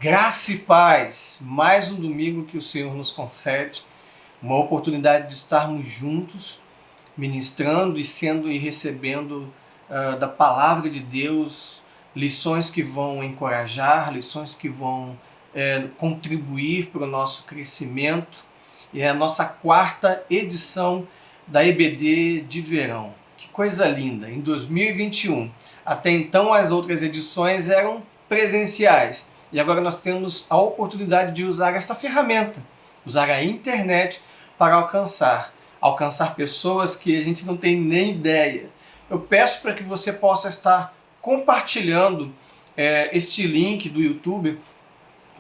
Graça e paz, mais um domingo que o Senhor nos concede, uma oportunidade de estarmos juntos, ministrando e recebendo da palavra de Deus, lições que vão encorajar, lições que vão contribuir para o nosso crescimento. E é a nossa quarta edição da EBD de verão. Que coisa linda! Em 2021, até então as outras edições eram presenciais. E agora nós temos a oportunidade de usar esta ferramenta, usar a internet para alcançar pessoas que a gente não tem nem ideia. Eu peço para que você possa estar compartilhando este link do YouTube,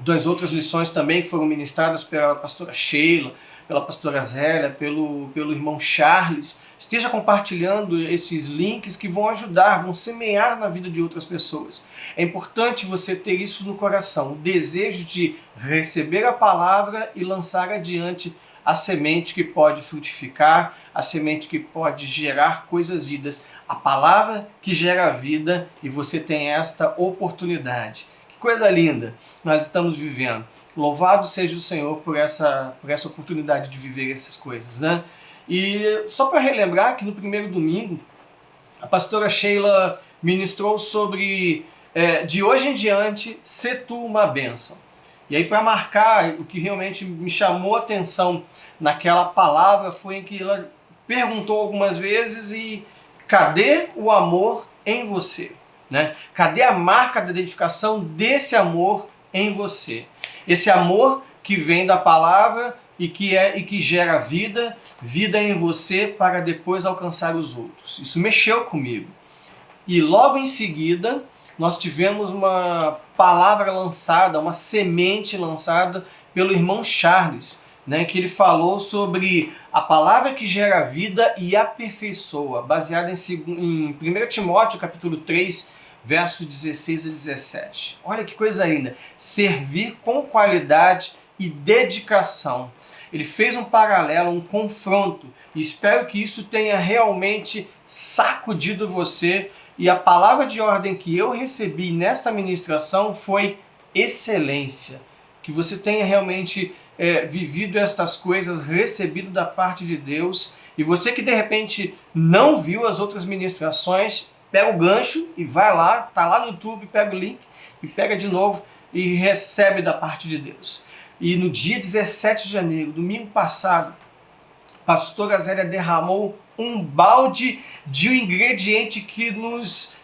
das outras lições também que foram ministradas pela pastora Sheila, pela pastora Zélia, pelo irmão Charles. Esteja compartilhando esses links que vão ajudar, vão semear na vida de outras pessoas. É importante você ter isso no coração, o desejo de receber a palavra e lançar adiante a semente que pode frutificar, a semente que pode gerar coisas vidas, a palavra que gera vida, e você tem esta oportunidade. Que coisa linda nós estamos vivendo. Louvado seja o Senhor por essa oportunidade de viver essas coisas, né? E só para relembrar que no primeiro domingo, a pastora Sheila ministrou sobre de hoje em diante, ser tu uma bênção. E aí, para marcar, o que realmente me chamou a atenção naquela palavra foi em que ela perguntou algumas vezes: e cadê o amor em você? Né? Cadê a marca da identificação desse amor em você? Esse amor que vem da palavra e que gera vida em você para depois alcançar os outros. Isso mexeu comigo. E logo em seguida, nós tivemos uma palavra lançada, uma semente lançada pelo irmão Charles, né, que ele falou sobre a palavra que gera vida e aperfeiçoa, baseada em 1 Timóteo capítulo 3, versos 16 a 17. Olha que coisa linda! Servir com qualidade e dedicação. Ele fez um paralelo, um confronto, e espero que isso tenha realmente sacudido você. E a palavra de ordem que eu recebi nesta ministração foi excelência. Que você tenha realmente vivido estas coisas, recebido da parte de Deus. E você que de repente não viu as outras ministrações, pega o gancho e vai lá, tá lá no YouTube, pega o link e pega de novo e recebe da parte de Deus. E no dia 17 de janeiro, domingo passado, a pastora Zélia derramou um balde de um ingrediente que nos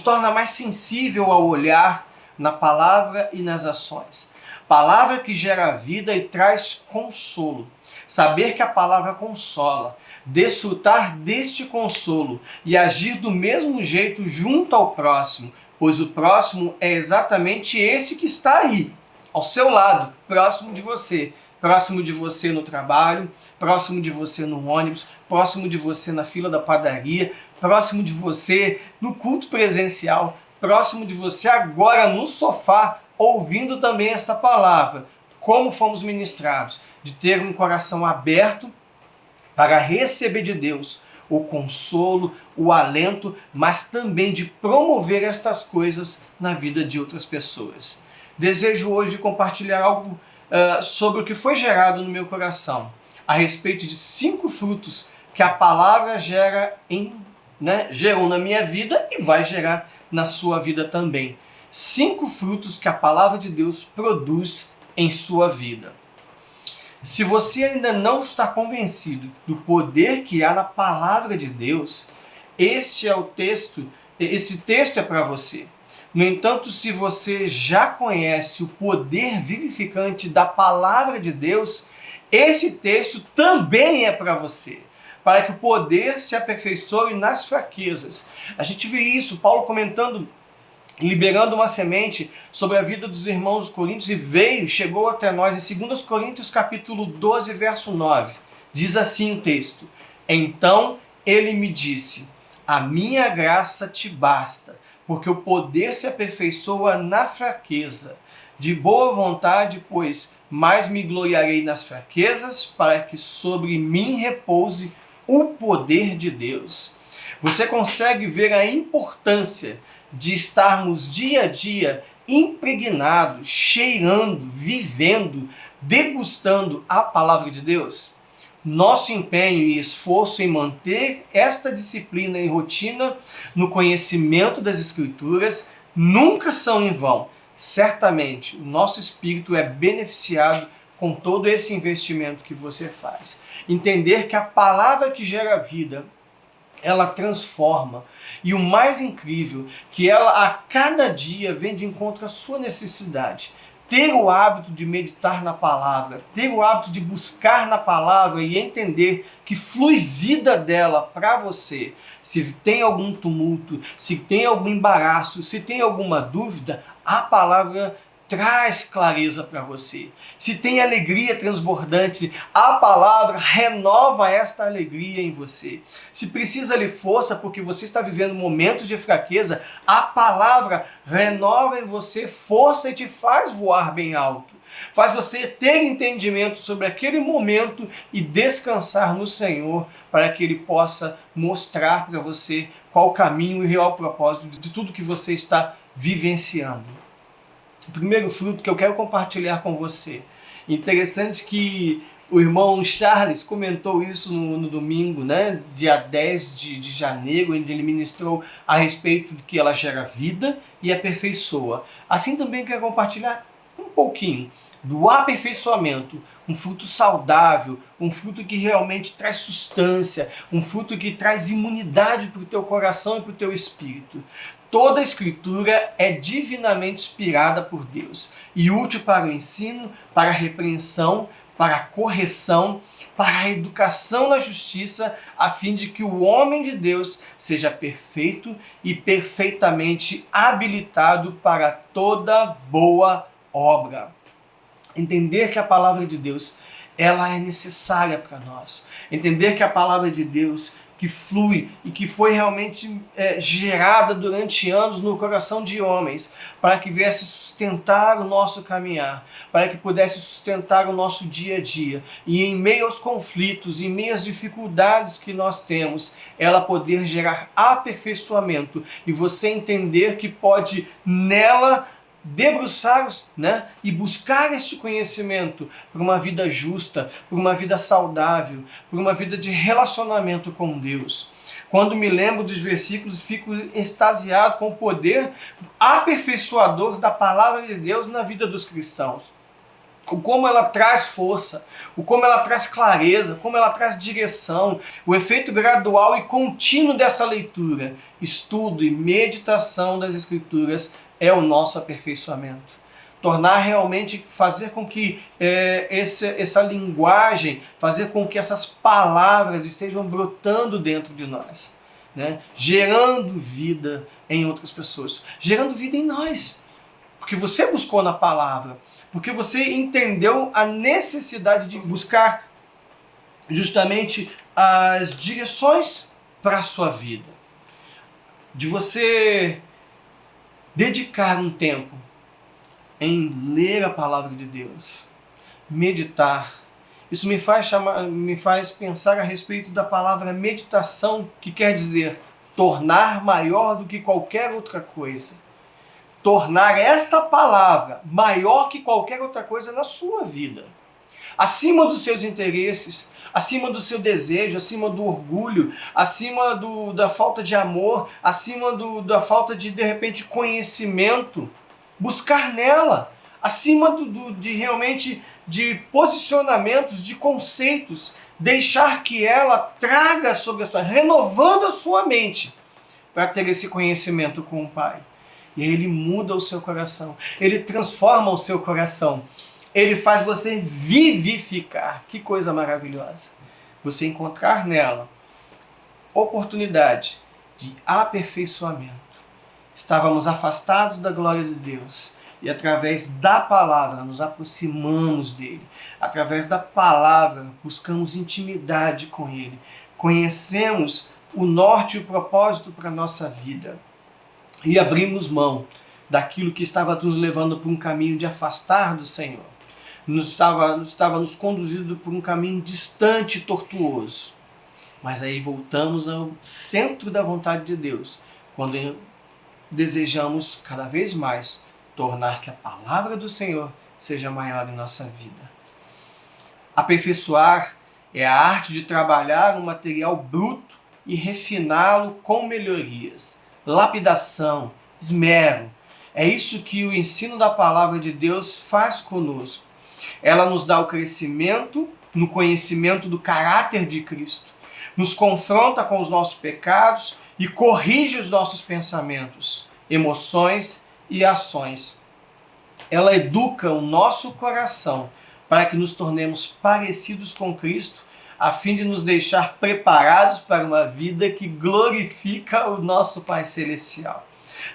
torna mais sensível ao olhar na palavra e nas ações. Palavra que gera vida e traz consolo. Saber que a palavra consola, desfrutar deste consolo e agir do mesmo jeito junto ao próximo, pois o próximo é exatamente esse que está aí, ao seu lado, próximo de você no trabalho, próximo de você no ônibus, próximo de você na fila da padaria, próximo de você no culto presencial, próximo de você agora no sofá, ouvindo também esta palavra. Como fomos ministrados, de ter um coração aberto para receber de Deus o consolo, o alento, mas também de promover estas coisas na vida de outras pessoas. Desejo hoje compartilhar algo sobre o que foi gerado no meu coração, a respeito de 5 frutos que a palavra gerou na minha vida e vai gerar na sua vida também. 5 frutos que a palavra de Deus produz em sua vida. Se você ainda não está convencido do poder que há na palavra de Deus, esse texto é para você. No entanto, se você já conhece o poder vivificante da palavra de Deus, esse texto também é para você, para que o poder se aperfeiçoe nas fraquezas. A gente vê isso, Paulo comentando, liberando uma semente sobre a vida dos irmãos dos Coríntios, e chegou até nós em 2 Coríntios capítulo 12, verso 9. Diz assim o texto: então ele me disse, a minha graça te basta, porque o poder se aperfeiçoa na fraqueza. De boa vontade, pois, mais me gloriarei nas fraquezas, para que sobre mim repouse o poder de Deus. Você consegue ver a importância de estarmos dia a dia impregnado, cheirando, vivendo, degustando a palavra de Deus? Nosso empenho e esforço em manter esta disciplina e rotina no conhecimento das Escrituras nunca são em vão. Certamente, o nosso espírito é beneficiado com todo esse investimento que você faz. Entender que a palavra que gera vida, ela transforma. E o mais incrível, que ela a cada dia vem de encontro à sua necessidade. Ter o hábito de meditar na palavra, ter o hábito de buscar na palavra e entender que flui vida dela para você. Se tem algum tumulto, se tem algum embaraço, se tem alguma dúvida, a palavra traz clareza para você. Se tem alegria transbordante, a palavra renova esta alegria em você. Se precisa de força porque você está vivendo momentos de fraqueza, a palavra renova em você força e te faz voar bem alto. Faz você ter entendimento sobre aquele momento e descansar no Senhor para que Ele possa mostrar para você qual o caminho e real propósito de tudo que você está vivenciando. O primeiro fruto que eu quero compartilhar com você. Interessante que o irmão Charles comentou isso no domingo, né? Dia 10 de janeiro, onde ele ministrou a respeito de que ela gera vida e aperfeiçoa. Assim também quero compartilhar um pouquinho do aperfeiçoamento, um fruto saudável, um fruto que realmente traz sustância, um fruto que traz imunidade para o teu coração e para o teu espírito. Toda a Escritura é divinamente inspirada por Deus e útil para o ensino, para a repreensão, para a correção, para a educação na justiça, a fim de que o homem de Deus seja perfeito e perfeitamente habilitado para toda boa obra. Entender que a palavra de Deus, ela é necessária para nós. Entender que a palavra de Deus que flui e que foi realmente gerada durante anos no coração de homens, para que viesse sustentar o nosso caminhar, para que pudesse sustentar o nosso dia a dia. E em meio aos conflitos, em meio às dificuldades que nós temos, ela poder gerar aperfeiçoamento e você entender que pode nela debruçar, né, e buscar este conhecimento para uma vida justa, para uma vida saudável, para uma vida de relacionamento com Deus. Quando me lembro dos versículos, fico extasiado com o poder aperfeiçoador da palavra de Deus na vida dos cristãos. O como ela traz força, o como ela traz clareza, como ela traz direção, o efeito gradual e contínuo dessa leitura, estudo e meditação das Escrituras é o nosso aperfeiçoamento. Tornar realmente, fazer com que essa linguagem, fazer com que essas palavras estejam brotando dentro de nós, né? Gerando vida em outras pessoas, gerando vida em nós. Porque você buscou na palavra, porque você entendeu a necessidade de buscar justamente as direções para a sua vida. De você dedicar um tempo em ler a palavra de Deus, meditar. Isso me faz pensar a respeito da palavra meditação, que quer dizer tornar maior do que qualquer outra coisa. Tornar esta palavra maior que qualquer outra coisa na sua vida. Acima dos seus interesses, acima do seu desejo, acima do orgulho, acima da falta de amor, acima da falta de repente, conhecimento. Buscar nela, acima de realmente de posicionamentos, de conceitos, deixar que ela traga sobre a sua, renovando a sua mente, para ter esse conhecimento com o Pai. E aí ele muda o seu coração, ele transforma o seu coração, ele faz você vivificar. Que coisa maravilhosa! Você encontrar nela oportunidade de aperfeiçoamento. Estávamos afastados da glória de Deus e através da palavra nos aproximamos dele. Através da palavra buscamos intimidade com ele. Conhecemos o norte e o propósito para a nossa vida. E abrimos mão daquilo que estava nos levando por um caminho de afastar do Senhor. Estava nos conduzindo por um caminho distante e tortuoso. Mas aí voltamos ao centro da vontade de Deus, quando desejamos cada vez mais tornar que a palavra do Senhor seja maior em nossa vida. Aperfeiçoar é a arte de trabalhar um material bruto e refiná-lo com melhorias. Lapidação, esmero. É isso que o ensino da palavra de Deus faz conosco. Ela nos dá o crescimento no conhecimento do caráter de Cristo, nos confronta com os nossos pecados e corrige os nossos pensamentos, emoções e ações. Ela educa o nosso coração para que nos tornemos parecidos com Cristo, a fim de nos deixar preparados para uma vida que glorifica o nosso Pai Celestial.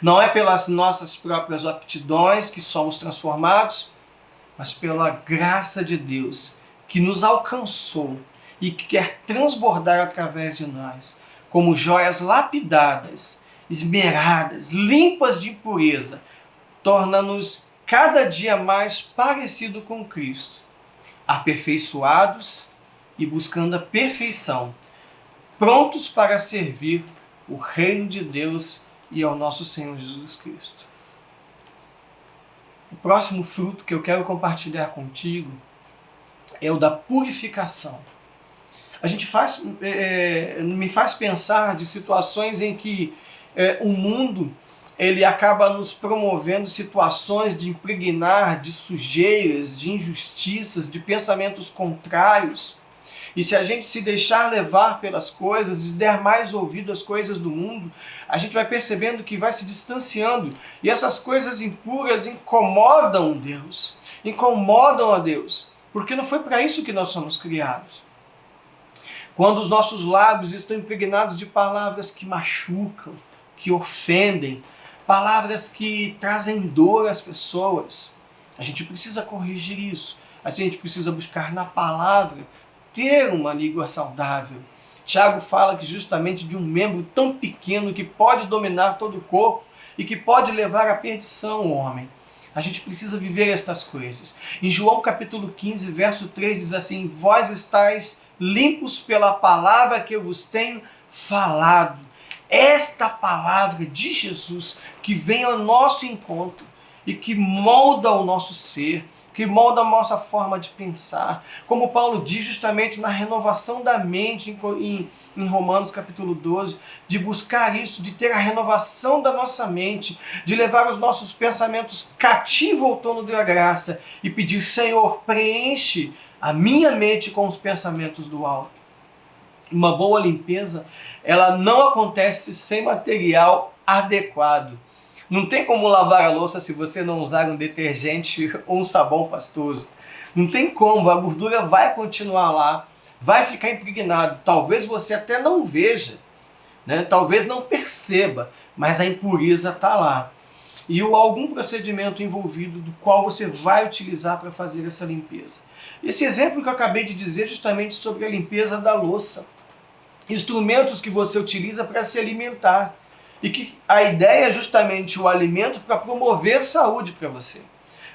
Não é pelas nossas próprias aptidões que somos transformados, mas pela graça de Deus que nos alcançou e que quer transbordar através de nós, como joias lapidadas, esmeradas, limpas de impureza, torna-nos cada dia mais parecido com Cristo, aperfeiçoados e buscando a perfeição, prontos para servir o reino de Deus e ao nosso Senhor Jesus Cristo. O próximo fruto que eu quero compartilhar contigo é o da purificação. A gente me faz pensar de situações em que o mundo ele acaba nos promovendo situações de impregnar de sujeiras, de injustiças, de pensamentos contrários. E se a gente se deixar levar pelas coisas e der mais ouvido às coisas do mundo, a gente vai percebendo que vai se distanciando. E essas coisas impuras incomodam Deus, incomodam a Deus, porque não foi para isso que nós somos criados. Quando os nossos lábios estão impregnados de palavras que machucam, que ofendem, palavras que trazem dor às pessoas, a gente precisa corrigir isso. A gente precisa buscar na palavra ter uma língua saudável. Tiago fala que justamente de um membro tão pequeno que pode dominar todo o corpo e que pode levar à perdição o homem. A gente precisa viver estas coisas. Em João capítulo 15, verso 3 diz assim: vós estáis limpos pela palavra que eu vos tenho falado. Esta palavra de Jesus que vem ao nosso encontro e que molda o nosso ser, que molda a nossa forma de pensar. Como Paulo diz justamente na renovação da mente em Romanos capítulo 12, de buscar isso, de ter a renovação da nossa mente, de levar os nossos pensamentos cativos ao trono da graça e pedir: Senhor, preenche a minha mente com os pensamentos do alto. Uma boa limpeza, ela não acontece sem material adequado. Não tem como lavar a louça se você não usar um detergente ou um sabão pastoso. Não tem como, a gordura vai continuar lá, vai ficar impregnado. Talvez você até não veja, né? Talvez não perceba, mas a impureza está lá. E algum procedimento envolvido do qual você vai utilizar para fazer essa limpeza. Esse exemplo que eu acabei de dizer justamente sobre a limpeza da louça. Instrumentos que você utiliza para se alimentar. E que a ideia é justamente o alimento para promover saúde para você.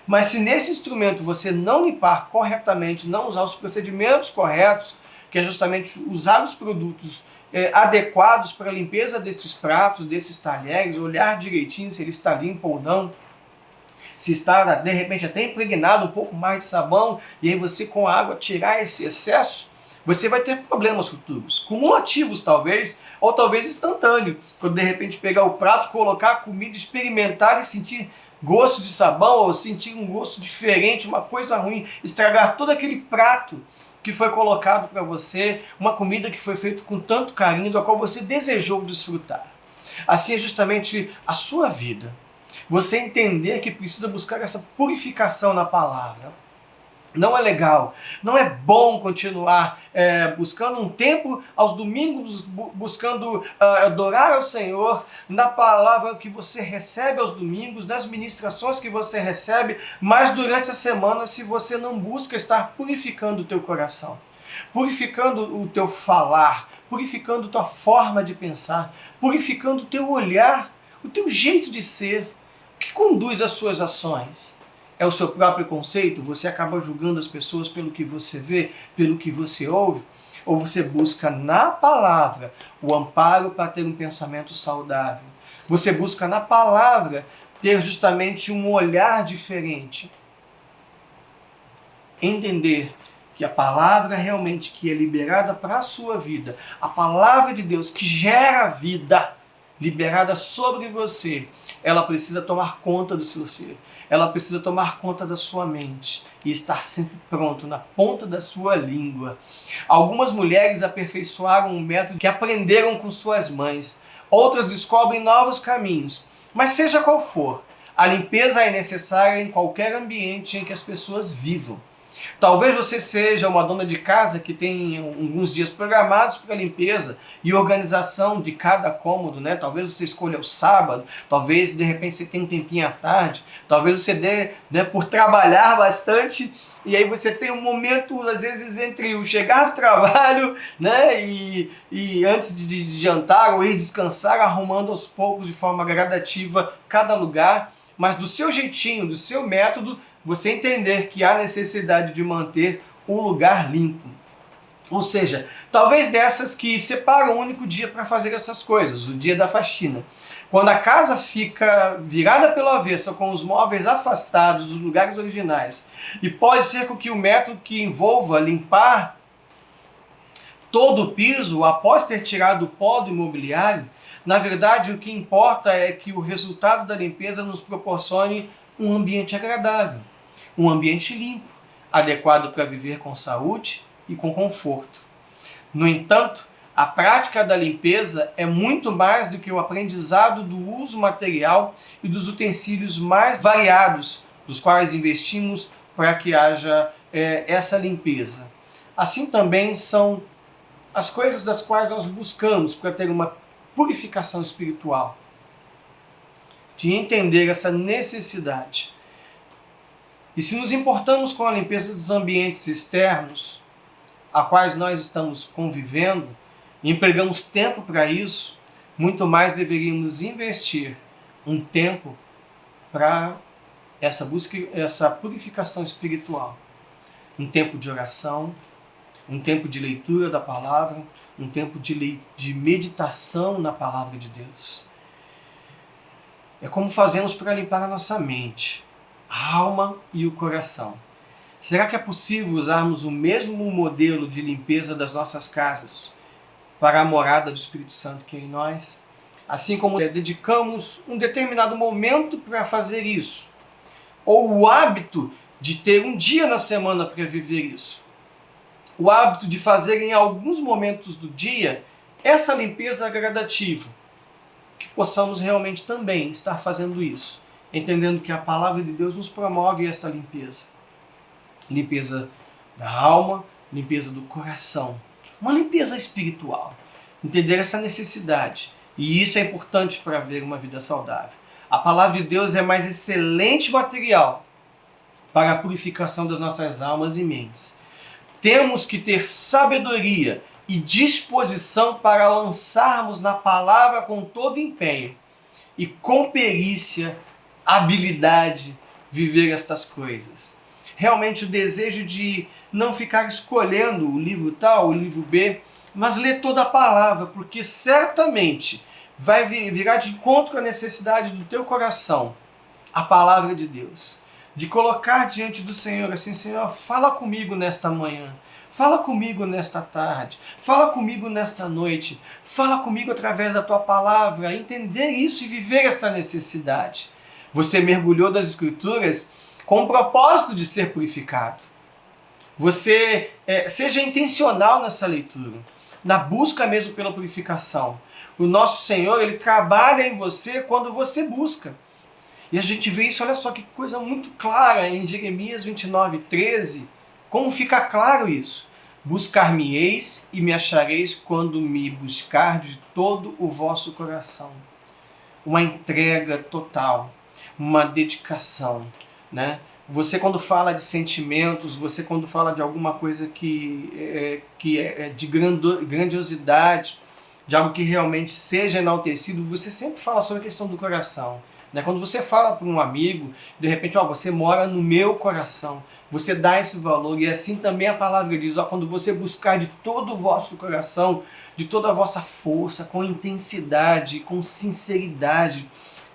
Mas se nesse instrumento você não limpar corretamente, não usar os procedimentos corretos, que é justamente usar os produtos adequados para a limpeza desses pratos, desses talheres, olhar direitinho se ele está limpo ou não, se está de repente até impregnado um pouco mais de sabão, e aí você com a água tirar esse excesso, você vai ter problemas futuros, cumulativos talvez, ou talvez instantâneo, quando de repente pegar o prato, colocar a comida, experimentar e sentir gosto de sabão, ou sentir um gosto diferente, uma coisa ruim, estragar todo aquele prato que foi colocado para você, uma comida que foi feita com tanto carinho, da qual você desejou desfrutar. Assim é justamente a sua vida. Você entender que precisa buscar essa purificação na palavra. Não é legal, não é bom continuar buscando um tempo aos domingos, buscando adorar ao Senhor na palavra que você recebe aos domingos, nas ministrações que você recebe, mas durante a semana, se você não busca estar purificando o teu coração, purificando o teu falar, purificando a tua forma de pensar, purificando o teu olhar, o teu jeito de ser, que conduz as suas ações. É o seu próprio conceito? Você acaba julgando as pessoas pelo que você vê, pelo que você ouve? Ou você busca na palavra o amparo para ter um pensamento saudável? Você busca na palavra ter justamente um olhar diferente. Entender que a palavra realmente que é liberada para a sua vida, a palavra de Deus que gera vida, liberada sobre você, ela precisa tomar conta do seu ser, ela precisa tomar conta da sua mente e estar sempre pronto, na ponta da sua língua. Algumas mulheres aperfeiçoaram um método que aprenderam com suas mães, outras descobrem novos caminhos, mas seja qual for, a limpeza é necessária em qualquer ambiente em que as pessoas vivam. Talvez você seja uma dona de casa que tem alguns dias programados para limpeza e organização de cada cômodo, né? Talvez você escolha o sábado, talvez de repente você tenha um tempinho à tarde, talvez você dê, né, por trabalhar bastante e aí você tem um momento, às vezes, entre o chegar do trabalho, né, e antes de jantar ou ir descansar, arrumando aos poucos de forma gradativa cada lugar, mas do seu jeitinho, do seu método, você entender que há necessidade de manter um lugar limpo. Ou seja, talvez dessas que separam um único dia para fazer essas coisas, o dia da faxina. Quando a casa fica virada pelo avesso, com os móveis afastados dos lugares originais, e pode ser que o método que envolva limpar todo o piso após ter tirado o pó do imobiliário, na verdade o que importa é que o resultado da limpeza nos proporcione um ambiente agradável, um ambiente limpo, adequado para viver com saúde e com conforto. No entanto, a prática da limpeza é muito mais do que o aprendizado do uso material e dos utensílios mais variados, dos quais investimos para que haja essa limpeza. Assim também são as coisas das quais nós buscamos para ter uma purificação espiritual, de entender essa necessidade. E se nos importamos com a limpeza dos ambientes externos, a quais nós estamos convivendo, e empregamos tempo para isso, muito mais deveríamos investir um tempo para essa busca, essa purificação espiritual. Um tempo de oração, um tempo de leitura da palavra, um tempo de meditação na palavra de Deus. É como fazemos para limpar a nossa mente, a alma e o coração. Será que é possível usarmos o mesmo modelo de limpeza das nossas casas para a morada do Espírito Santo que é em nós? Assim como dedicamos um determinado momento para fazer isso, ou o hábito de ter um dia na semana para viver isso, o hábito de fazer em alguns momentos do dia essa limpeza gradativa, que possamos realmente também estar fazendo isso, entendendo que a palavra de Deus nos promove esta limpeza. Limpeza da alma, limpeza do coração, uma limpeza espiritual. Entender essa necessidade. E isso é importante para ver uma vida saudável. A palavra de Deus é mais excelente material para a purificação das nossas almas e mentes. Temos que ter sabedoria e disposição para lançarmos na palavra com todo empenho e com perícia, habilidade, viver estas coisas. Realmente o desejo de não ficar escolhendo o livro tal, o livro B, mas ler toda a palavra, porque certamente vai virar de encontro com a necessidade do teu coração, a palavra de Deus. De colocar diante do Senhor assim, Senhor, fala comigo nesta manhã, fala comigo nesta tarde, fala comigo nesta noite, fala comigo através da tua palavra, entender isso e viver essa necessidade. Você mergulhou das Escrituras com o propósito de ser purificado. Você seja intencional nessa leitura, na busca mesmo pela purificação. O nosso Senhor, Ele trabalha em você quando você busca. E a gente vê isso, olha só que coisa muito clara em Jeremias 29:13. Como fica claro isso? Buscar-me-eis e me achareis quando me buscar de todo o vosso coração. Uma entrega total, uma dedicação, né? Você quando fala de sentimentos, você quando fala de alguma coisa que é de grandiosidade, de algo que realmente seja enaltecido, você sempre fala sobre a questão do coração. Quando você fala para um amigo, de repente, você mora no meu coração, você dá esse valor, e assim também a palavra diz, quando você buscar de todo o vosso coração, de toda a vossa força, com intensidade, com sinceridade,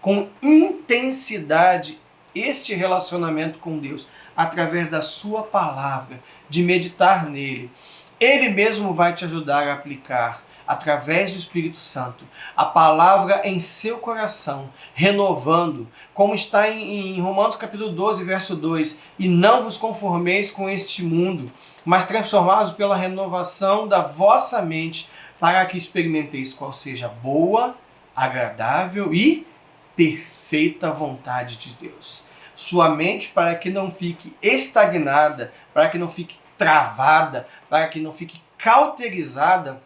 com intensidade este relacionamento com Deus, através da sua palavra, de meditar nele. Ele mesmo vai te ajudar a aplicar, através do Espírito Santo, a palavra em seu coração, renovando, como está em Romanos capítulo 12, verso 2, e não vos conformeis com este mundo, mas transformados pela renovação da vossa mente, para que experimenteis qual seja a boa, agradável e perfeita vontade de Deus. Sua mente, para que não fique estagnada, para que não fique travada, para que não fique cauterizada,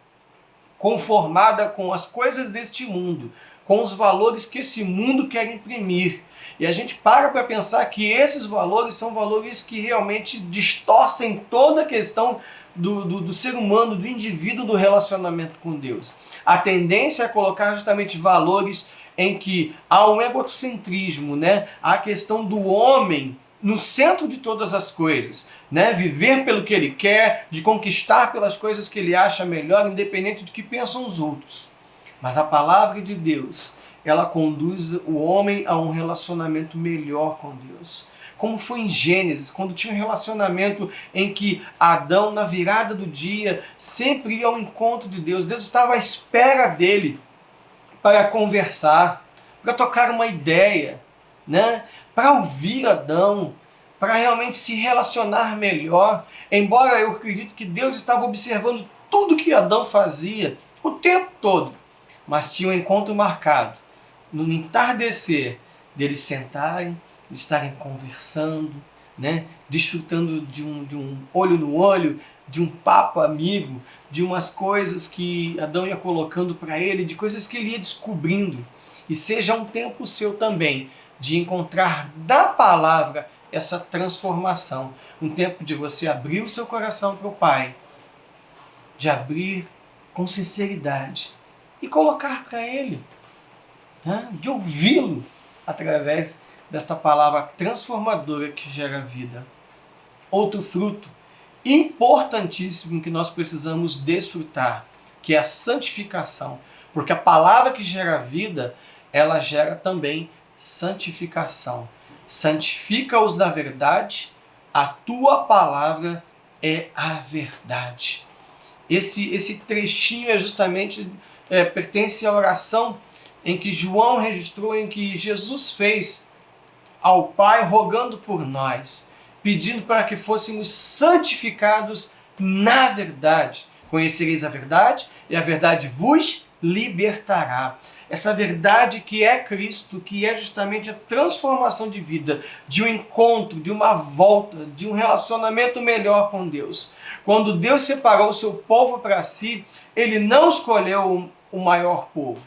conformada com as coisas deste mundo, com os valores que esse mundo quer imprimir. E a gente para pensar que esses valores são valores que realmente distorcem toda a questão do ser humano, do indivíduo, do relacionamento com Deus. A tendência é colocar justamente valores em que há um egocentrismo, né? Há a questão do homem no centro de todas as coisas, né? Viver pelo que ele quer, de conquistar pelas coisas que ele acha melhor, independente do que pensam os outros. Mas a palavra de Deus, ela conduz o homem a um relacionamento melhor com Deus. Como foi em Gênesis, quando tinha um relacionamento em que Adão, na virada do dia, sempre ia ao encontro de Deus. Deus estava à espera dele para conversar, para tocar uma ideia, né? Para ouvir Adão, para realmente se relacionar melhor. Embora eu acredito que Deus estava observando tudo que Adão fazia o tempo todo, mas tinha um encontro marcado no entardecer deles sentarem, de estarem conversando, né? Desfrutando de um olho no olho, de um papo amigo, de umas coisas que Adão ia colocando para ele, de coisas que ele ia descobrindo. E seja um tempo seu também de encontrar da palavra essa transformação. Um tempo de você abrir o seu coração para o Pai, de abrir com sinceridade e colocar para Ele, né? De ouvi-lo através desta palavra transformadora que gera vida. Outro fruto importantíssimo que nós precisamos desfrutar, que é a santificação. Porque a palavra que gera vida, ela gera também santificação. Santifica-os na verdade, a tua palavra é a verdade. Esse trechinho é justamente, pertence à oração em que João registrou, em que Jesus fez ao Pai rogando por nós, pedindo para que fôssemos santificados na verdade. Conhecereis a verdade e a verdade vos libertará. Essa verdade que é Cristo, que é justamente a transformação de vida, de um encontro, de uma volta, de um relacionamento melhor com Deus. Quando Deus separou o seu povo para si, Ele não escolheu o maior povo,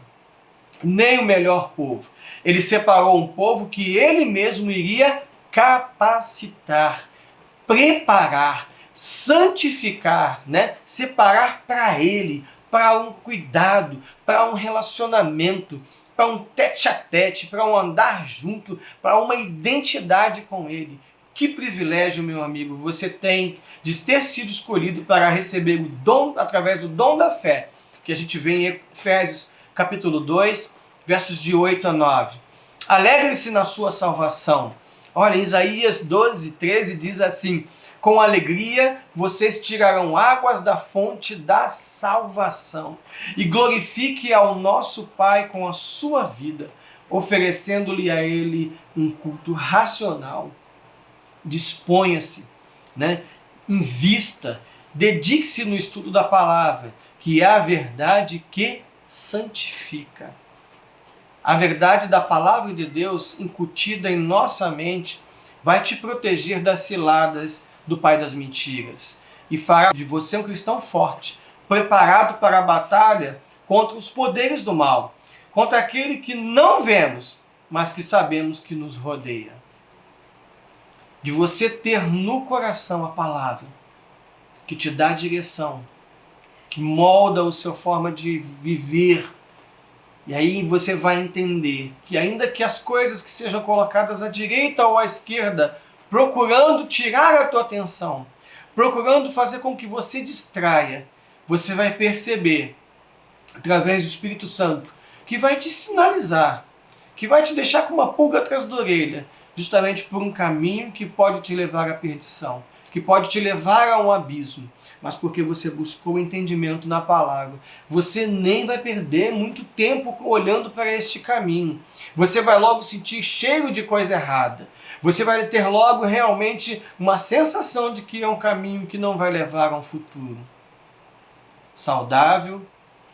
nem o melhor povo. Ele separou um povo que Ele mesmo iria capacitar, preparar, santificar, né? Separar para Ele, para um cuidado, para um relacionamento, para um tete-a-tete, para um andar junto, para uma identidade com Ele. Que privilégio, meu amigo, você tem de ter sido escolhido para receber o dom, através do dom da fé, que a gente vê em Efésios capítulo 2, versos de 8 a 9. Alegre-se na sua salvação. Olha, Isaías 12, 13 diz assim: com alegria vocês tirarão águas da fonte da salvação, e glorifique ao nosso Pai com a sua vida, oferecendo-lhe a Ele um culto racional. Disponha-se, né? Invista, dedique-se no estudo da palavra, que é a verdade que santifica. A verdade da palavra de Deus incutida em nossa mente vai te proteger das ciladas do pai das mentiras e fará de você um cristão forte, preparado para a batalha contra os poderes do mal, contra aquele que não vemos, mas que sabemos que nos rodeia. De você ter no coração a palavra que te dá direção, que molda a sua forma de viver. E aí você vai entender que ainda que as coisas que sejam colocadas à direita ou à esquerda, procurando tirar a tua atenção, procurando fazer com que você distraia, você vai perceber, através do Espírito Santo, que vai te sinalizar que vai te deixar com uma pulga atrás da orelha, justamente por um caminho que pode te levar à perdição, que pode te levar a um abismo, mas porque você buscou entendimento na palavra. Você nem vai perder muito tempo olhando para este caminho. Você vai logo sentir cheiro de coisa errada. Você vai ter logo realmente uma sensação de que é um caminho que não vai levar a um futuro saudável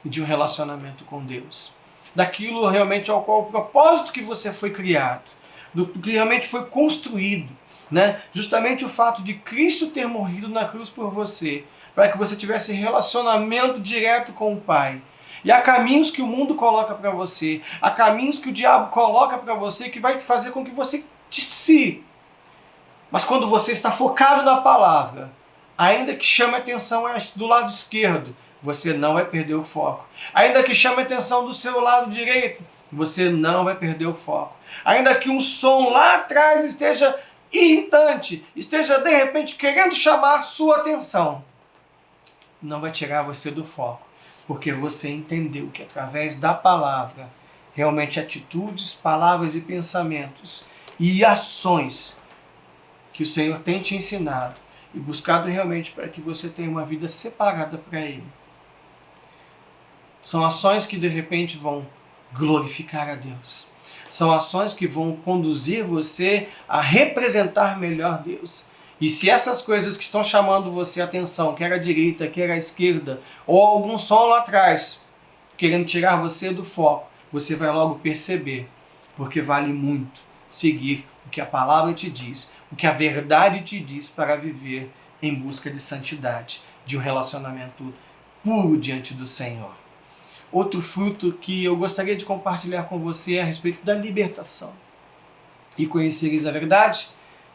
e de um relacionamento com Deus. Daquilo realmente ao qual o propósito que você foi criado, do que realmente foi construído, né? Justamente o fato de Cristo ter morrido na cruz por você, para que você tivesse relacionamento direto com o Pai. E há caminhos que o mundo coloca para você, há caminhos que o diabo coloca para você que vai fazer com que você descie. Mas quando você está focado na palavra, ainda que chame a atenção do lado esquerdo, você não vai perder o foco. Ainda que chame a atenção do seu lado direito, você não vai perder o foco. Ainda que um som lá atrás esteja irritante, esteja de repente querendo chamar sua atenção, não vai tirar você do foco, porque você entendeu que através da palavra, realmente atitudes, palavras e pensamentos e ações que o Senhor tem te ensinado e buscado realmente para que você tenha uma vida separada para Ele. São ações que de repente vão glorificar a Deus. São ações que vão conduzir você a representar melhor Deus. E se essas coisas que estão chamando você a atenção, quer à direita, quer à esquerda, ou algum som lá atrás, querendo tirar você do foco, você vai logo perceber, porque vale muito seguir o que a palavra te diz, o que a verdade te diz para viver em busca de santidade, de um relacionamento puro diante do Senhor. Outro fruto que eu gostaria de compartilhar com você é a respeito da libertação. E conhecereis a verdade,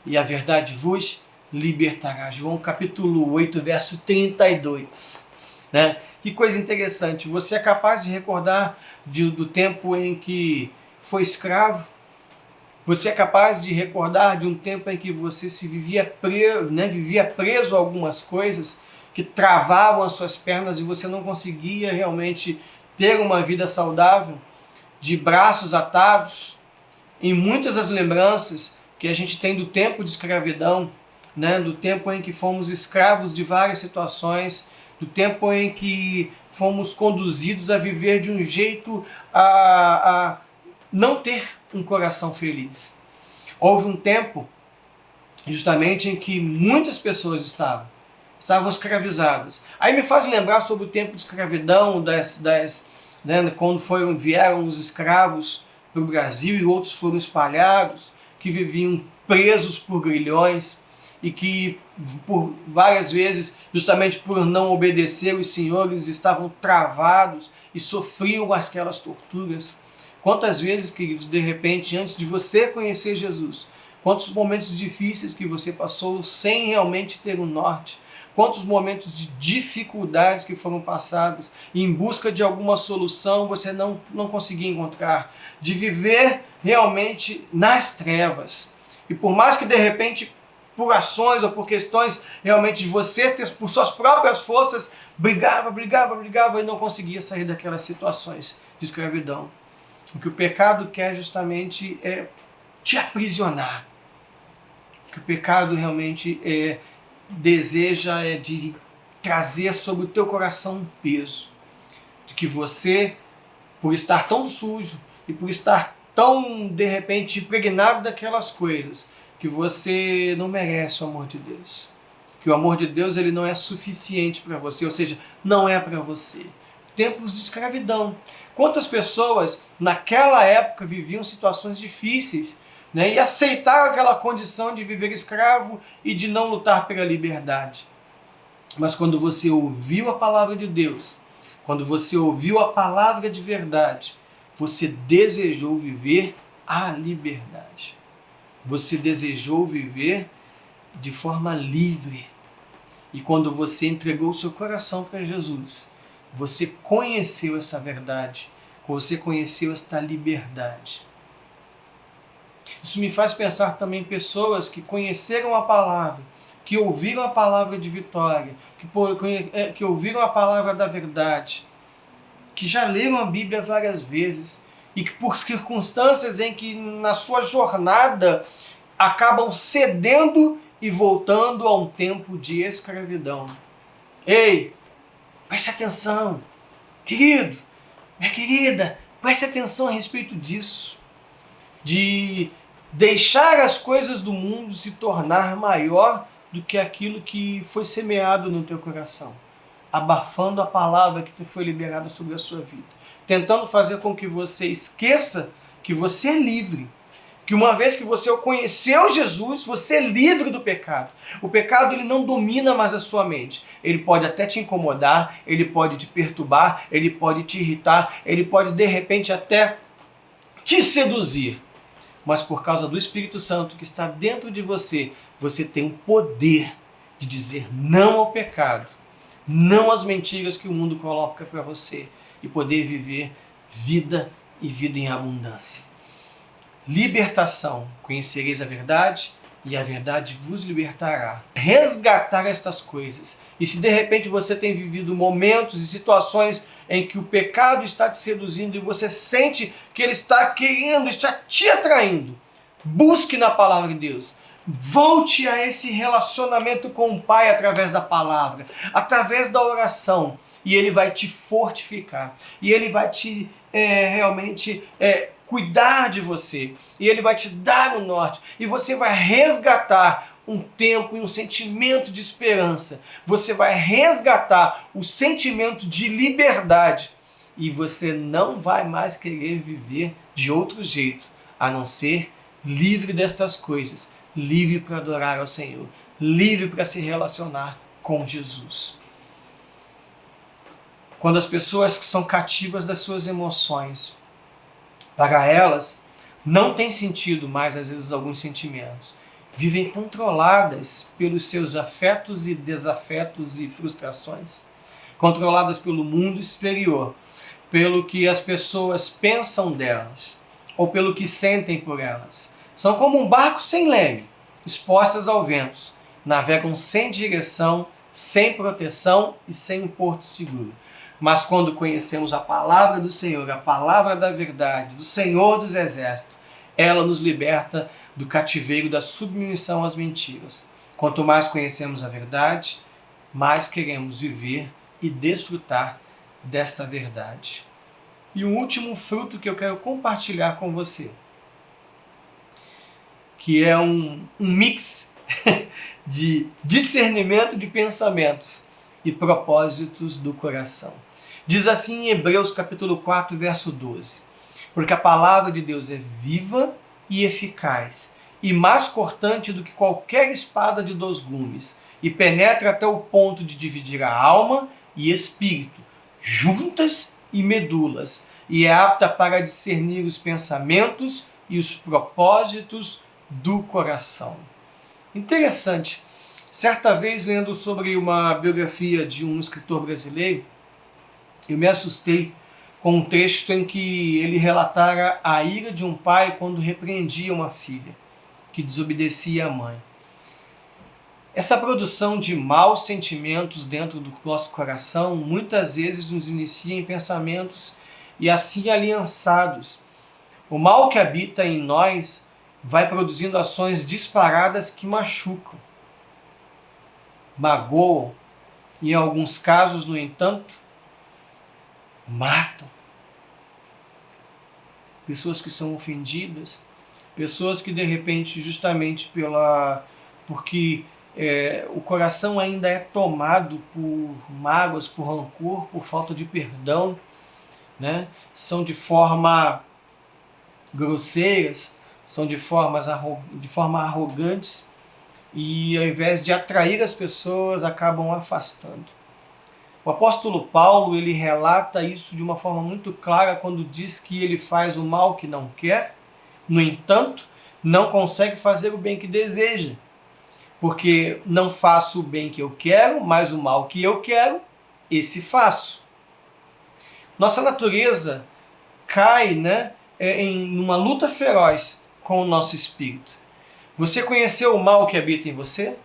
e a verdade vos libertará. João capítulo 8, verso 32. Né? Que coisa interessante, você é capaz de recordar do tempo em que foi escravo? Você é capaz de recordar de um tempo em que você se vivia preso a algumas coisas que travavam as suas pernas e você não conseguia realmente ter uma vida saudável, de braços atados, em muitas das lembranças que a gente tem do tempo de escravidão, né? Do tempo em que fomos escravos de várias situações, do tempo em que fomos conduzidos a viver de um jeito a não ter um coração feliz. Houve um tempo justamente em que muitas pessoas estavam escravizadas. Aí me faz lembrar sobre o tempo de escravidão, né, quando vieram os escravos para o Brasil e outros foram espalhados, que viviam presos por grilhões e que por várias vezes, justamente por não obedecer os senhores, estavam travados e sofriam aquelas torturas. Quantas vezes, queridos, de repente, antes de você conhecer Jesus, quantos momentos difíceis que você passou sem realmente ter um norte, quantos momentos de dificuldades que foram passados e em busca de alguma solução você não conseguia encontrar, de viver realmente nas trevas. E por mais que de repente, por ações ou por questões realmente de você ter por suas próprias forças, brigava e não conseguia sair daquelas situações de escravidão. O que o pecado quer justamente é te aprisionar. O que o pecado realmente deseja é de trazer sobre o teu coração um peso. De que você, por estar tão sujo e por estar tão, de repente, impregnado daquelas coisas, que você não merece o amor de Deus. Que o amor de Deus ele não é suficiente para você, ou seja, não é para você. Tempos de escravidão. Quantas pessoas naquela época viviam situações difíceis, né, e aceitaram aquela condição de viver escravo e de não lutar pela liberdade. Mas quando você ouviu a palavra de Deus, quando você ouviu a palavra de verdade, você desejou viver a liberdade. Você desejou viver de forma livre. E quando você entregou o seu coração para Jesus, você conheceu essa verdade, você conheceu esta liberdade. Isso me faz pensar também em pessoas que conheceram a palavra, que ouviram a palavra de vitória, que ouviram a palavra da verdade, que já leram a Bíblia várias vezes, e que por circunstâncias em que na sua jornada acabam cedendo e voltando a um tempo de escravidão. Ei, preste atenção, querido, minha querida, preste atenção a respeito disso, de deixar as coisas do mundo se tornar maior do que aquilo que foi semeado no teu coração, abafando a palavra que foi liberada sobre a sua vida, tentando fazer com que você esqueça que você é livre, que uma vez que você conheceu Jesus, você é livre do pecado. O pecado ele não domina mais a sua mente. Ele pode até te incomodar, ele pode te perturbar, ele pode te irritar, ele pode de repente até te seduzir. Mas por causa do Espírito Santo que está dentro de você, você tem o poder de dizer não ao pecado, não às mentiras que o mundo coloca para você e poder viver vida e vida em abundância. Libertação, conhecereis a verdade e a verdade vos libertará. Resgatar estas coisas. E se de repente você tem vivido momentos e situações em que o pecado está te seduzindo e você sente que ele está querendo, está te atraindo, busque na palavra de Deus. Volte a esse relacionamento com o Pai através da palavra, através da oração, e Ele vai te fortificar, e Ele vai te realmente cuidar de você, e Ele vai te dar o norte, e você vai resgatar um tempo e um sentimento de esperança, você vai resgatar o sentimento de liberdade, e você não vai mais querer viver de outro jeito, a não ser livre destas coisas, livre para adorar ao Senhor, livre para se relacionar com Jesus. Quando as pessoas que são cativas das suas emoções, para elas não tem sentido mais às vezes alguns sentimentos, vivem controladas pelos seus afetos e desafetos e frustrações, controladas pelo mundo exterior, pelo que as pessoas pensam delas, ou pelo que sentem por elas. São como um barco sem leme, expostas ao vento, navegam sem direção, sem proteção e sem um porto seguro. Mas quando conhecemos a palavra do Senhor, a palavra da verdade, do Senhor dos Exércitos, ela nos liberta do cativeiro da submissão às mentiras. Quanto mais conhecemos a verdade, mais queremos viver e desfrutar desta verdade. E um último fruto que eu quero compartilhar com você, que é um mix de discernimento de pensamentos e propósitos do coração. Diz assim em Hebreus capítulo 4, verso 12: porque a palavra de Deus é viva e eficaz, e mais cortante do que qualquer espada de 2 gumes, e penetra até o ponto de dividir a alma e espírito, juntas e medulas, e é apta para discernir os pensamentos e os propósitos do coração. Interessante. Certa vez, lendo sobre uma biografia de um escritor brasileiro, eu me assustei com um texto em que ele relatara a ira de um pai quando repreendia uma filha que desobedecia à mãe. Essa produção de maus sentimentos dentro do nosso coração muitas vezes nos inicia em pensamentos e assim aliançados. O mal que habita em nós vai produzindo ações disparadas que machucam, magoam e, em alguns casos, no entanto, matam. Pessoas que são ofendidas, pessoas que de repente, justamente porque o coração ainda é tomado por mágoas, por rancor, por falta de perdão, né? São de forma grosseiras, são de forma arrogantes, e ao invés de atrair as pessoas, acabam afastando. O apóstolo Paulo, ele relata isso de uma forma muito clara quando diz que ele faz o mal que não quer, no entanto, não consegue fazer o bem que deseja, porque não faço o bem que eu quero, mas o mal que eu quero, esse faço. Nossa natureza cai, em uma luta feroz com o nosso espírito. Você conheceu o mal que habita em você?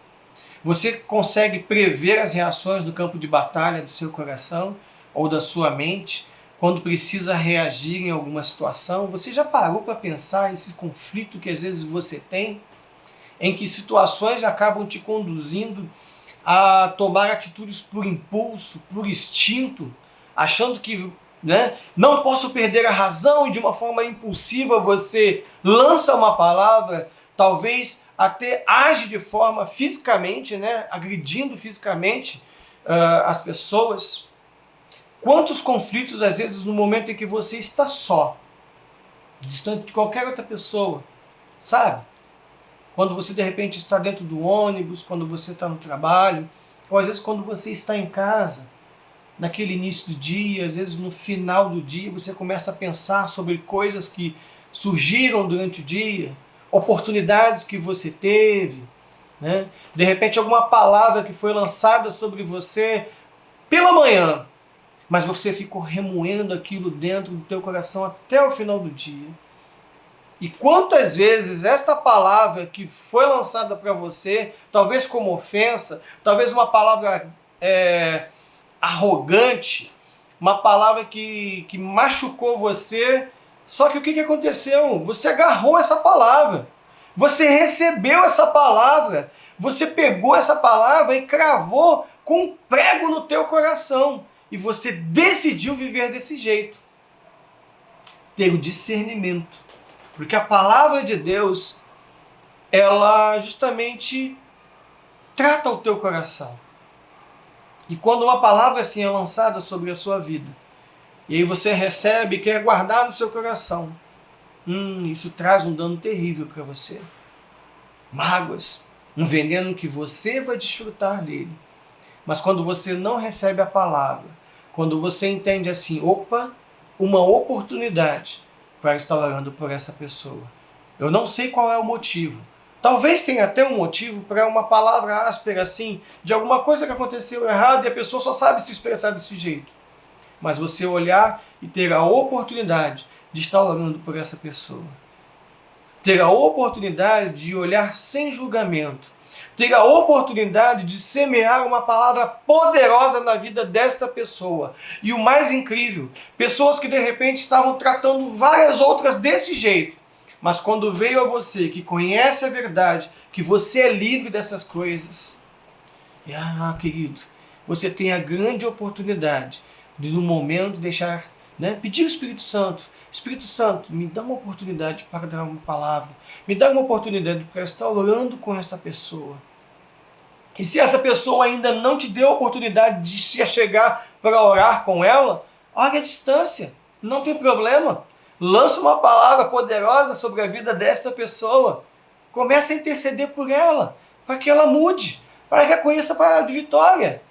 Você consegue prever as reações do campo de batalha do seu coração ou da sua mente quando precisa reagir em alguma situação? Você já parou para pensar esse conflito que às vezes você tem, em que situações acabam te conduzindo a tomar atitudes por impulso, por instinto, achando que, né, não posso perder a razão, e de uma forma impulsiva você lança uma palavra, talvez até age de forma fisicamente, né, agredindo fisicamente as pessoas. Quantos conflitos, às vezes, no momento em que você está só, distante de qualquer outra pessoa, sabe? Quando você, de repente, está dentro do ônibus, quando você está no trabalho, ou às vezes quando você está em casa, naquele início do dia, às vezes no final do dia, você começa a pensar sobre coisas que surgiram durante o dia, oportunidades que você teve, né? De repente, alguma palavra que foi lançada sobre você pela manhã, mas você ficou remoendo aquilo dentro do teu coração até o final do dia. E quantas vezes esta palavra que foi lançada para você, talvez como ofensa, talvez uma palavra arrogante, uma palavra que machucou você, só que o que aconteceu? Você agarrou essa palavra, você recebeu essa palavra, você pegou essa palavra e cravou com um prego no teu coração. E você decidiu viver desse jeito. Ter o discernimento. Porque a palavra de Deus, ela justamente trata o teu coração. E quando uma palavra assim é lançada sobre a sua vida, e aí você recebe e quer guardar no seu coração, isso traz um dano terrível para você. Mágoas, um veneno que você vai desfrutar dele. Mas quando você não recebe a palavra, quando você entende assim, opa, uma oportunidade para estar orando por essa pessoa. Eu não sei qual é o motivo. Talvez tenha até um motivo para uma palavra áspera assim, de alguma coisa que aconteceu errado e a pessoa só sabe se expressar desse jeito. Mas você olhar e ter a oportunidade de estar orando por essa pessoa. Ter a oportunidade de olhar sem julgamento. Ter a oportunidade de semear uma palavra poderosa na vida desta pessoa. E o mais incrível, pessoas que de repente estavam tratando várias outras desse jeito. Mas quando veio a você, que conhece a verdade, que você é livre dessas coisas, querido, você tem a grande oportunidade de no momento deixar, pedir ao Espírito Santo, me dá uma oportunidade para dar uma palavra, me dá uma oportunidade para estar orando com essa pessoa. E se essa pessoa ainda não te deu a oportunidade de se achegar para orar com ela, ore à distância, não tem problema. Lança uma palavra poderosa sobre a vida dessa pessoa. Comece a interceder por ela, para que ela mude, para que ela conheça a palavra de vitória.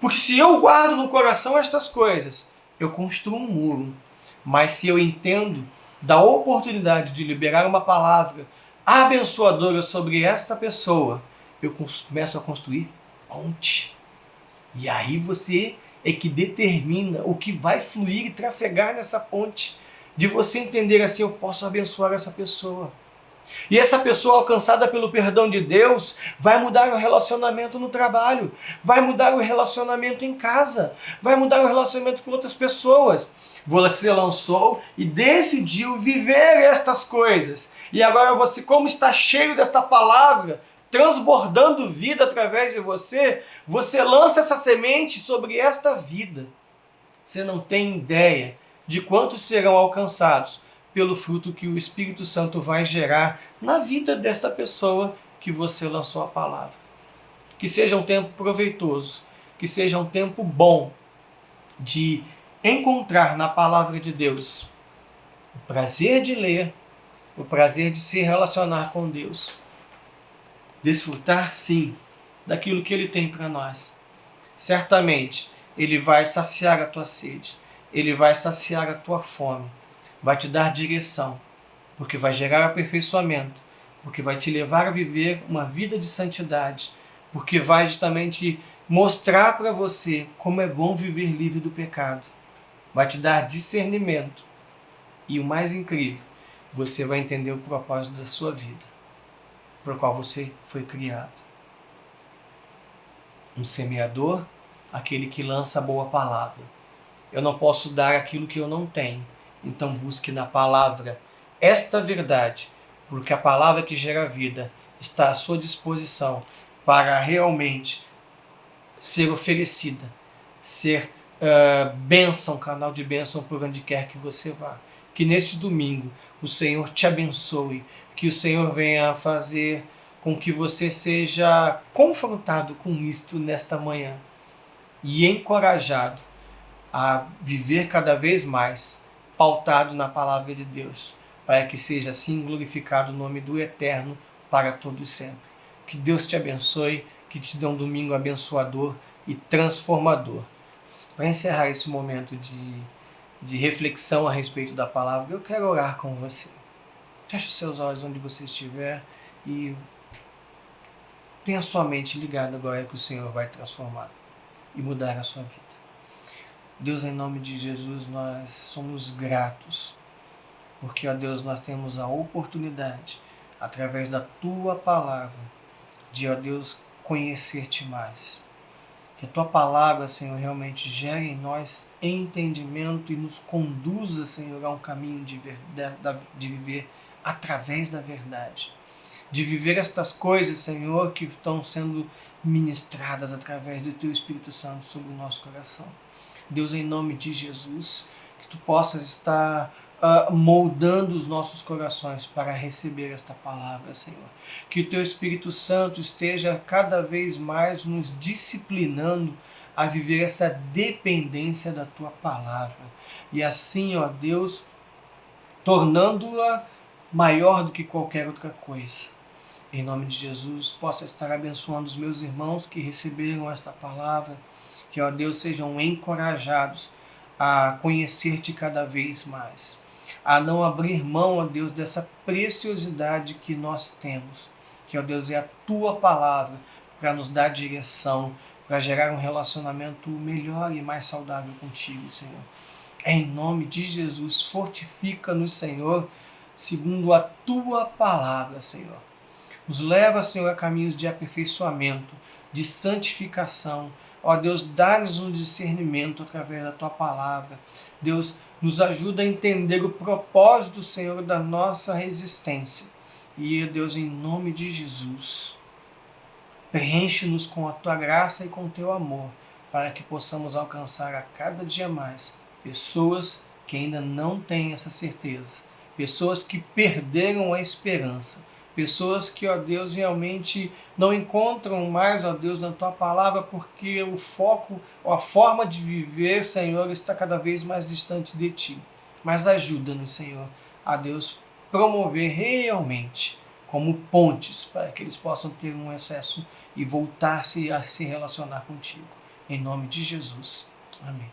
Porque se eu guardo no coração estas coisas, eu construo um muro. Mas se eu entendo da oportunidade de liberar uma palavra abençoadora sobre esta pessoa, eu começo a construir ponte. E aí você é que determina o que vai fluir e trafegar nessa ponte. De você entender assim, eu posso abençoar essa pessoa. E essa pessoa alcançada pelo perdão de Deus vai mudar o relacionamento no trabalho, vai mudar o relacionamento em casa, vai mudar o relacionamento com outras pessoas. Você lançou e decidiu viver estas coisas. E agora você, como está cheio desta palavra, transbordando vida através de você, você lança essa semente sobre esta vida. Você não tem ideia de quantos serão alcançados pelo fruto que o Espírito Santo vai gerar na vida desta pessoa que você lançou a palavra. Que seja um tempo proveitoso, que seja um tempo bom de encontrar na palavra de Deus o prazer de ler, o prazer de se relacionar com Deus. Desfrutar, sim, daquilo que Ele tem para nós. Certamente, Ele vai saciar a tua sede, Ele vai saciar a tua fome, vai te dar direção, porque vai gerar aperfeiçoamento, porque vai te levar a viver uma vida de santidade, porque vai justamente mostrar para você como é bom viver livre do pecado, vai te dar discernimento e o mais incrível, você vai entender o propósito da sua vida, para o qual você foi criado. Um semeador, aquele que lança a boa palavra, Eu não posso dar aquilo que eu não tenho. Então busque na palavra esta verdade, porque a palavra que gera vida está à sua disposição para realmente ser oferecida, ser bênção, canal de bênção por onde quer que você vá. Que neste domingo o Senhor te abençoe, que o Senhor venha fazer com que você seja confrontado com isto nesta manhã e encorajado a viver cada vez mais pautado na palavra de Deus, para que seja assim glorificado o nome do Eterno para todos sempre. Que Deus te abençoe, que te dê um domingo abençoador e transformador. Para encerrar esse momento de reflexão a respeito da palavra, eu quero orar com você. Feche os seus olhos onde você estiver e tenha sua mente ligada agora que o Senhor vai transformar e mudar a sua vida. Deus, em nome de Jesus, nós somos gratos, porque, ó Deus, nós temos a oportunidade, através da Tua palavra, de, ó Deus, conhecer-te mais. Que a Tua palavra, Senhor, realmente gere em nós entendimento e nos conduza, Senhor, a um caminho de viver através da verdade. De viver estas coisas, Senhor, que estão sendo ministradas através do Teu Espírito Santo sobre o nosso coração. Deus, em nome de Jesus, que Tu possas estar moldando os nossos corações para receber esta palavra, Senhor. Que o Teu Espírito Santo esteja cada vez mais nos disciplinando a viver essa dependência da Tua palavra. E assim, ó Deus, tornando-a maior do que qualquer outra coisa. Em nome de Jesus, possa estar abençoando os meus irmãos que receberam esta palavra, que, ó Deus, sejam encorajados a conhecer-te cada vez mais, a não abrir mão, ó Deus, dessa preciosidade que nós temos, que, ó Deus, é a Tua palavra para nos dar direção, para gerar um relacionamento melhor e mais saudável contigo, Senhor. Em nome de Jesus, fortifica-nos, Senhor, segundo a Tua palavra, Senhor. Nos leva, Senhor, a caminhos de aperfeiçoamento, de santificação. Ó Deus, dá-nos um discernimento através da Tua palavra. Deus, nos ajuda a entender o propósito, Senhor, da nossa existência. E, Deus, em nome de Jesus, preenche-nos com a Tua graça e com o Teu amor, para que possamos alcançar a cada dia mais pessoas que ainda não têm essa certeza, pessoas que perderam a esperança, pessoas que, ó Deus, realmente não encontram mais, ó Deus, na Tua palavra, porque o foco, a forma de viver, Senhor, está cada vez mais distante de Ti. Mas ajuda-nos, Senhor, a Deus promover realmente como pontes para que eles possam ter um acesso e voltar-se a se relacionar contigo. Em nome de Jesus. Amém.